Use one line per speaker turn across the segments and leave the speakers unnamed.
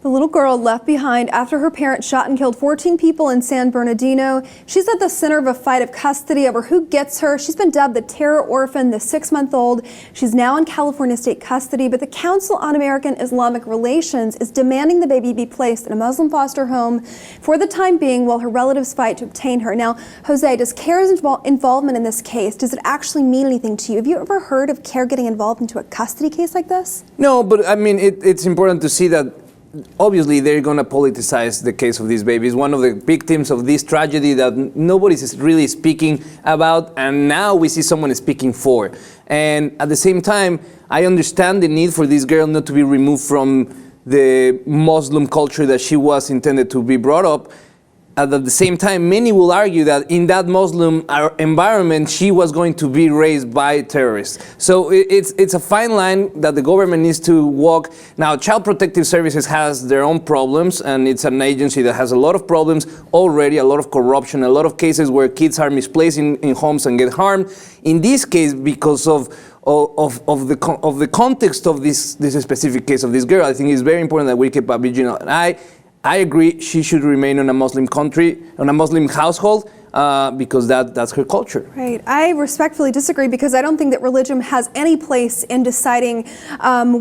The little girl left behind after her parents shot and killed 14 people in San Bernardino. She's at the center of a fight of custody over who gets her. She's been dubbed the terror orphan, the 6-month-old. She's now in California state custody, but the Council on American-Islamic Relations is demanding the baby be placed in a Muslim foster home for the time being while her relatives fight to obtain her. Now, Jose, does CAIR's involvement in this case, does it actually mean anything to you? Have you ever heard of CAIR getting involved into a custody case like this?
No, but I mean, it's important to see that obviously they're going to politicize the case of this baby. It's one of the victims of this tragedy that nobody's really speaking about, and now we see someone speaking for. And at the same time, I understand the need for this girl not to be removed from the Muslim culture that she was intended to be brought up. At the same time, many will argue that in that Muslim environment, she was going to be raised by terrorists. So it's a fine line that the government needs to walk. Now, Child Protective Services has their own problems, and it's an agency that has a lot of problems already, a lot of corruption, a lot of cases where kids are misplaced in homes and get harmed. In this case, because of the context of this specific case of this girl, I think it's very important that we keep a vigilant eye. I agree she should remain in a Muslim country, in a Muslim household, because that's her culture.
Right. I respectfully disagree because I don't think that religion has any place in deciding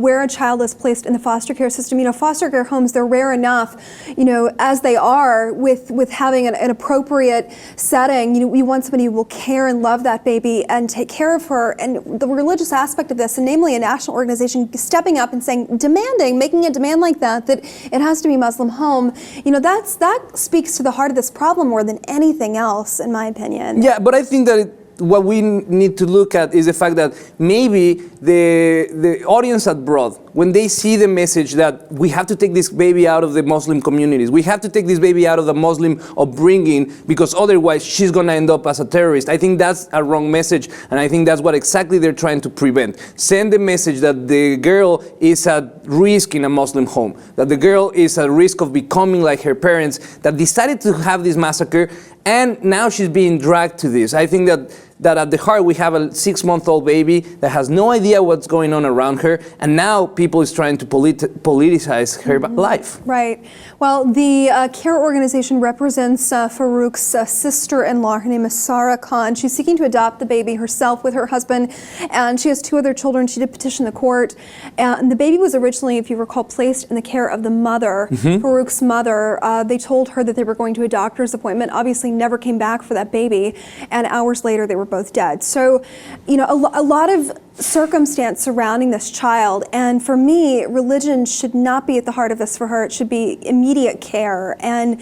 where a child is placed in the foster care system. You know, foster care homes, they're rare enough, you know, as they are with having an appropriate setting. You know, you want somebody who will care and love that baby and take care of her. And the religious aspect of this, and namely a national organization stepping up and saying, making a demand like that it has to be a Muslim home, you know, that speaks to the heart of this problem more than anything else, in my opinion.
Yeah, but I think that what we need to look at is the fact that maybe the audience abroad, when they see the message that we have to take this baby out of the Muslim communities, we have to take this baby out of the Muslim upbringing because otherwise she's going to end up as a terrorist, I think that's a wrong message, and I think that's what exactly they're trying to prevent. Send the message that the girl is at risk in a Muslim home, that the girl is at risk of becoming like her parents that decided to have this massacre, and now she's being dragged to this. I think that at the heart we have a 6-month-old baby that has no idea what's going on around her, and now people is trying to politicize her life.
Right. Well, the CAIR organization represents Farouk's sister-in-law. Her name is Saira Khan. She's seeking to adopt the baby herself with her husband, and she has 2 other children. She did petition the court, and the baby was originally, if you recall, placed in the care of the mother, Farouk's mother. They told her that they were going to a doctor's appointment, obviously never came back for that baby, and hours later they were both dead. So, you know, a lot of circumstance surrounding this child, and for me, religion should not be at the heart of this for her. It should be immediate care, and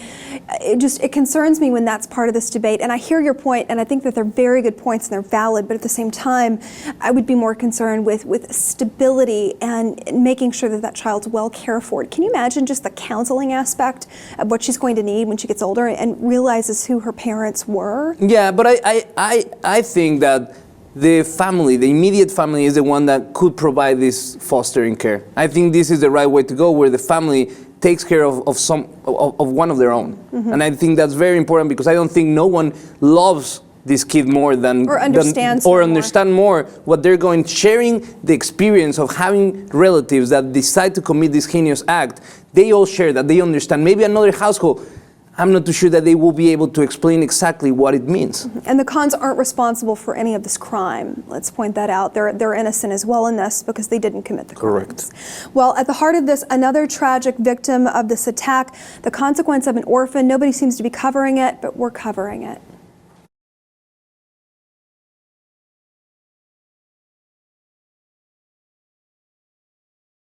it concerns me when that's part of this debate. And I hear your point, and I think that they're very good points and they're valid, but at the same time, I would be more concerned with stability and making sure that that child's well cared for. Can you imagine just the counseling aspect of what she's going to need when she gets older and realizes who her parents were?
Yeah, but I think that the family, the immediate family, is the one that could provide this fostering care. I think this is the right way to go, where the family takes care of one of their own. And I think that's very important because I don't think no one loves this kid more than
understand
more what they're going, sharing the experience of having relatives that decide to commit this heinous act. They all share that, they understand. Maybe another household, I'm not too sure that they will be able to explain exactly what it means.
And the Khans aren't responsible for any of this crime. Let's point that out. They're innocent as well in this because they didn't commit the crimes.
Correct.
Well, at the heart of this, another tragic victim of this attack, the consequence of an orphan. Nobody seems to be covering it, but we're covering it.